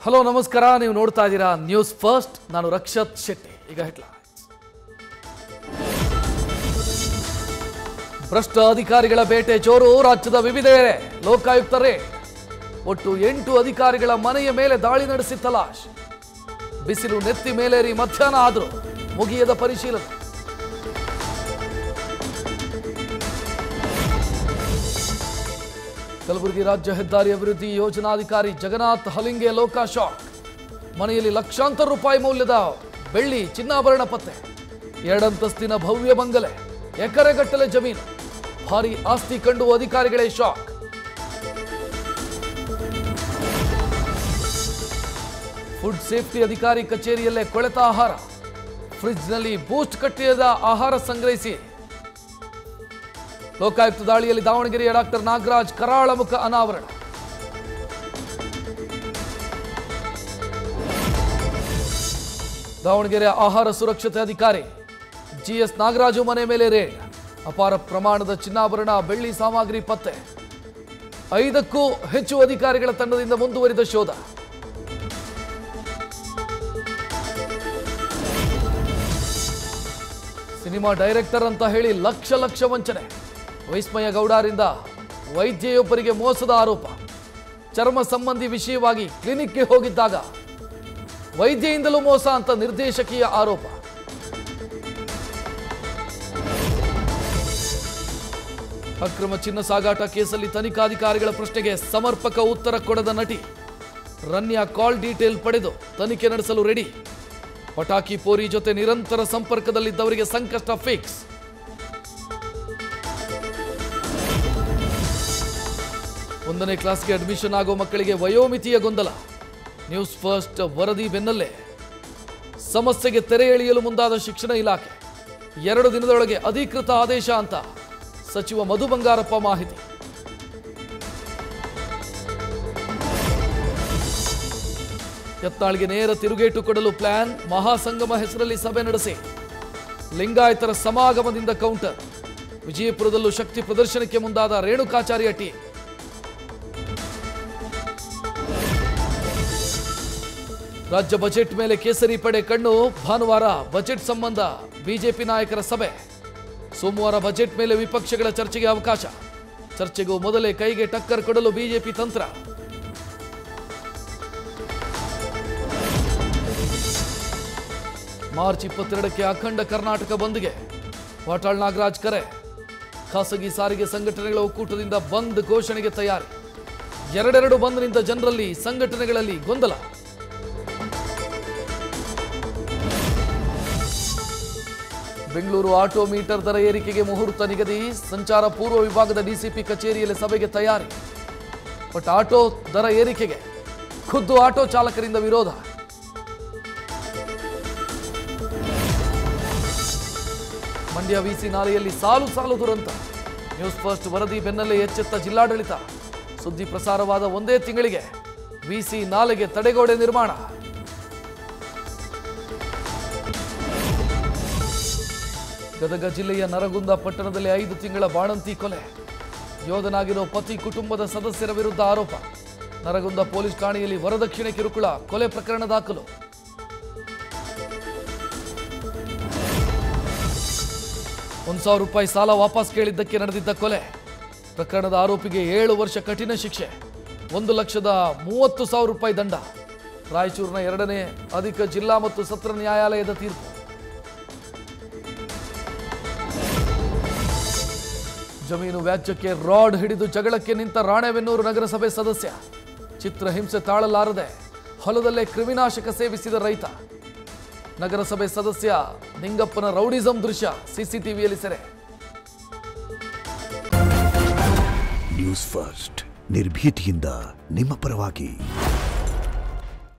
Hello ನಮಸ್ಕಾರ, ನೀವು ನೋಡ್ತಾ ಇದ್ದೀರಾ ನ್ಯೂಸ್ ಫಸ್ಟ್. ನಾನು ರಕ್ಷತ್ ಶೆಟ್ಟಿ. ಈಗ ಹೆಡ್ಲೈನ್ಸ್. ಭ್ರಷ್ಟ ಅಧಿಕಾರಿಗಳ ಬೇಟೆ ಜೋರು, ರಾಜ್ಯದ ವಿವಿಧೆಡೆ ಲೋಕಾಯುಕ್ತ ರೇಡ್. ಒಟ್ಟು 8 ಅಧಿಕಾರಿಗಳ ಮನೆಯ ಮೇಲೆ ದಾಳಿ ನಡೆಸಿ ತಲಾಶ್. ಬಿಸಿಲು ನೆತ್ತಿ ಮೇಲೇರಿ ಮಧ್ಯಾಹ್ನ ಆದರೂ ಮುಗಿಯದ ಪರಿಶೀಲನೆ. ಕಲಬುರಗಿ ರಾಜ್ಯ ಹೆದ್ದಾರಿ ಅಭಿವೃದ್ಧಿ ಯೋಜನಾಧಿಕಾರಿ ಜಗನ್ನಾಥ್ ಹಲಿಂಗೆ ಲೋಕ ಶಾಕ್. ಮನೆಯಲ್ಲಿ ಲಕ್ಷಾಂತರ ರೂಪಾಯಿ ಮೌಲ್ಯದ ಬೆಳ್ಳಿ ಚಿನ್ನಾಭರಣ ಪತ್ತೆ. 2 ಅಂತಸ್ತಿನ ಭವ್ಯ ಬಂಗಲೆ, ಎಕರೆಗಟ್ಟಲೆ ಜಮೀನು, ಭಾರಿ ಆಸ್ತಿ ಕಂಡು ಅಧಿಕಾರಿಗಳೇ ಶಾಕ್. ಫುಡ್ ಸೇಫ್ಟಿ ಅಧಿಕಾರಿ ಕಚೇರಿಯಲ್ಲೇ ಕೊಳೆತ ಆಹಾರ. ಫ್ರಿಡ್ಜ್ನಲ್ಲಿ ಬೂಸ್ಟ್ ಕಟ್ಟಿದ ಆಹಾರ ಸಂಗ್ರಹಿಸಿ. ಲೋಕಾಯುಕ್ತ ದಾಳಿಯಲ್ಲಿ ದಾವಣಗೆರೆಯ ಡಾಕ್ಟರ್ ನಾಗರಾಜ್ ಕರಾಳ ಮುಖ ಅನಾವರಣ. ದಾವಣಗೆರೆಯ ಆಹಾರ ಸುರಕ್ಷತೆ ಅಧಿಕಾರಿ ಜಿಎಸ್ ನಾಗರಾಜು ಮನೆ ಮೇಲೆ ರೇಡ್. ಅಪಾರ ಪ್ರಮಾಣದ ಚಿನ್ನಾಭರಣ, ಬೆಳ್ಳಿ ಸಾಮಗ್ರಿ ಪತ್ತೆ. 5ಕ್ಕೂ ಹೆಚ್ಚು ಅಧಿಕಾರಿಗಳ ತಂಡದಿಂದ ಮುಂದುವರಿದ ಶೋಧ. ಸಿನಿಮಾ ಡೈರೆಕ್ಟರ್ ಅಂತ ಹೇಳಿ ಲಕ್ಷ ವಂಚನೆ. ವೈಸ್ಮಯ ಗೌಡರಿಂದ ವೈದ್ಯೆಯೊಬ್ಬರಿಗೆ ಮೋಸದ ಆರೋಪ. ಚರ್ಮ ಸಂಬಂಧಿ ವಿಷಯವಾಗಿ ಕ್ಲಿನಿಕ್ಗೆ ಹೋಗಿದ್ದಾಗ ವೈದ್ಯೆಯಿಂದಲೂ ಮೋಸ ಅಂತ ನಿರ್ದೇಶಕೀಯ ಆರೋಪ. ಅಕ್ರಮ ಚಿನ್ನ ಸಾಗಾಟ ಕೇಸಲ್ಲಿ ತನಿಖಾಧಿಕಾರಿಗಳ ಪ್ರಶ್ನೆಗೆ ಸಮರ್ಪಕ ಉತ್ತರ ಕೊಡದ ನಟಿ. ರನ್ಯಾ ಕಾಲ್ ಡೀಟೇಲ್ ಪಡೆದು ತನಿಖೆ ನಡೆಸಲು ರೆಡಿ. ಪಟಾಕಿ ಪೋರಿ ಜೊತೆ ನಿರಂತರ ಸಂಪರ್ಕದಲ್ಲಿದ್ದವರಿಗೆ ಸಂಕಷ್ಟ ಫಿಕ್ಸ್. ಒಂದನೇ ಕ್ಲಾಸ್ಗೆ ಅಡ್ಮಿಷನ್ ಆಗೋ ಮಕ್ಕಳಿಗೆ ವಯೋಮಿತಿಯ ಗೊಂದಲ. ನ್ಯೂಸ್ ಫಸ್ಟ್ ವರದಿ ಬೆನ್ನಲ್ಲೇ ಸಮಸ್ಯೆಗೆ ತೆರೆ ಎಳೆಯಲು ಮುಂದಾದ ಶಿಕ್ಷಣ ಇಲಾಖೆ. 2 ದಿನದೊಳಗೆ ಅಧಿಕೃತ ಆದೇಶ ಅಂತ ಸಚಿವ ಮಧು ಬಂಗಾರಪ್ಪ ಮಾಹಿತಿ. ಯತ್ನಾಳ್ಗೆ ನೇರ ತಿರುಗೇಟು ಕೊಡಲು ಪ್ಲಾನ್. ಮಹಾಸಂಗಮ ಹೆಸರಲ್ಲಿ ಸಭೆ ನಡೆಸಿ ಲಿಂಗಾಯತರ ಸಮಾಗಮದಿಂದ ಕೌಂಟರ್. ವಿಜಯಪುರದಲ್ಲೂ ಶಕ್ತಿ ಪ್ರದರ್ಶನಕ್ಕೆ ಮುಂದಾದ ರೇಣುಕಾಚಾರ್ಯ ಟೀಮ್. ರಾಜ್ಯ ಬಜೆಟ್ ಮೇಲೆ ಕೇಸರಿ ಪಡೆ ಕಣ್ಣು. ಭಾನುವಾರ ಬಜೆಟ್ ಸಂಬಂಧ ಬಿಜೆಪಿ ನಾಯಕರ ಸಭೆ. ಸೋಮವಾರ ಬಜೆಟ್ ಮೇಲೆ ವಿಪಕ್ಷಗಳ ಚರ್ಚೆಗೆ ಅವಕಾಶ. ಚರ್ಚೆಗೂ ಮೊದಲೇ ಕೈಗೆ ಟಕ್ಕರ್ ಕೊಡಲು ಬಿಜೆಪಿ ತಂತ್ರ. ಮಾರ್ಚ್ 22ಕ್ಕೆ ಅಖಂಡ ಕರ್ನಾಟಕ ಬಂದ್ಗೆ ವಾಟಾಳ್ ನಾಗರಾಜ್ ಕರೆ. ಖಾಸಗಿ ಸಾರಿಗೆ ಸಂಘಟನೆಗಳ ಒಕ್ಕೂಟದಿಂದ ಬಂದ್ ಘೋಷಣೆಗೆ ತಯಾರಿ. 2 ಬಂದ್ನಿಂದ ಜನರಲ್ಲಿ, ಸಂಘಟನೆಗಳಲ್ಲಿ ಗೊಂದಲ. ಬೆಂಗಳೂರು ಆಟೋ ಮೀಟರ್ ದರ ಏರಿಕೆಗೆ ಮುಹೂರ್ತ ನಿಗದಿ. ಸಂಚಾರ ಪೂರ್ವ ವಿಭಾಗದ ಡಿಸಿಪಿ ಕಚೇರಿಯಲ್ಲಿ ಸಭೆಗೆ ತಯಾರಿ. ಬಟ್ ಆಟೋ ದರ ಏರಿಕೆಗೆ ಖುದ್ದು ಆಟೋ ಚಾಲಕರಿಂದ ವಿರೋಧ. ಮಂಡ್ಯ ವಿಸಿ ನಾಲೆಯಲ್ಲಿ ಸಾಲು ದುರಂತ. ನ್ಯೂಸ್ ಫಸ್ಟ್ ವರದಿ ಬೆನ್ನಲ್ಲೇ ಎಚ್ಚೆತ್ತ ಜಿಲ್ಲಾಡಳಿತ. ಸುದ್ದಿ ಪ್ರಸಾರವಾದ 1 ತಿಂಗಳಿಗೆ ವಿಸಿ ನಾಲೆಗೆ ತಡೆಗೋಡೆ ನಿರ್ಮಾಣ. ಗದಗ ಜಿಲ್ಲೆಯ ನರಗುಂದ ಪಟ್ಟಣದಲ್ಲಿ 5 ತಿಂಗಳ ಬಾಣಂತಿ ಕೊಲೆ. ಯೋಧನಾಗಿರೋ ಪತಿ ಕುಟುಂಬದ ಸದಸ್ಯರ ವಿರುದ್ಧ ಆರೋಪ. ನರಗುಂದ ಪೊಲೀಸ್ ಠಾಣೆಯಲ್ಲಿ ವರದಕ್ಷಿಣೆ ಕಿರುಕುಳ, ಕೊಲೆ ಪ್ರಕರಣ ದಾಖಲು. ₹1,000 ಸಾಲ ವಾಪಸ್ ಕೇಳಿದ್ದಕ್ಕೆ ನಡೆದಿದ್ದ ಕೊಲೆ ಪ್ರಕರಣದ ಆರೋಪಿಗೆ 7 ವರ್ಷ ಕಠಿಣ ಶಿಕ್ಷೆ, ₹1,30,000 ದಂಡ. ರಾಯಚೂರಿನ 2ನೇ ಅಧಿಕ ಜಿಲ್ಲಾ ಮತ್ತು ಸತ್ರ ನ್ಯಾಯಾಲಯದ ತೀರ್ಪು. ಜಮೀನು ವ್ಯಾಜ್ಯಕ್ಕೆ ರಾಡ್ ಹಿಡಿದು ಜಗಳಕ್ಕೆ ನಿಂತ ರಾಣೆಬೆನ್ನೂರು ನಗರಸಭೆ ಸದಸ್ಯ. ಚಿತ್ರಹಿಂಸೆ ತಾಳಲಾರದೆ ಹೊಲದಲ್ಲೇ ಕ್ರಿಮಿನಾಶಕ ಸೇವಿಸಿದ ರೈತ. ನಗರಸಭೆ ಸದಸ್ಯ ನಿಂಗಪ್ಪನ ರೌಡಿಸಂ ದೃಶ್ಯ ಸಿಸಿಟಿವಿಯಲ್ಲಿ ಸೆರೆ. ನ್ಯೂಸ್ ಫಸ್ಟ್, ನಿರ್ಭೀತಿಯಿಂದ ನಿಮ್ಮ ಪರವಾಗಿ.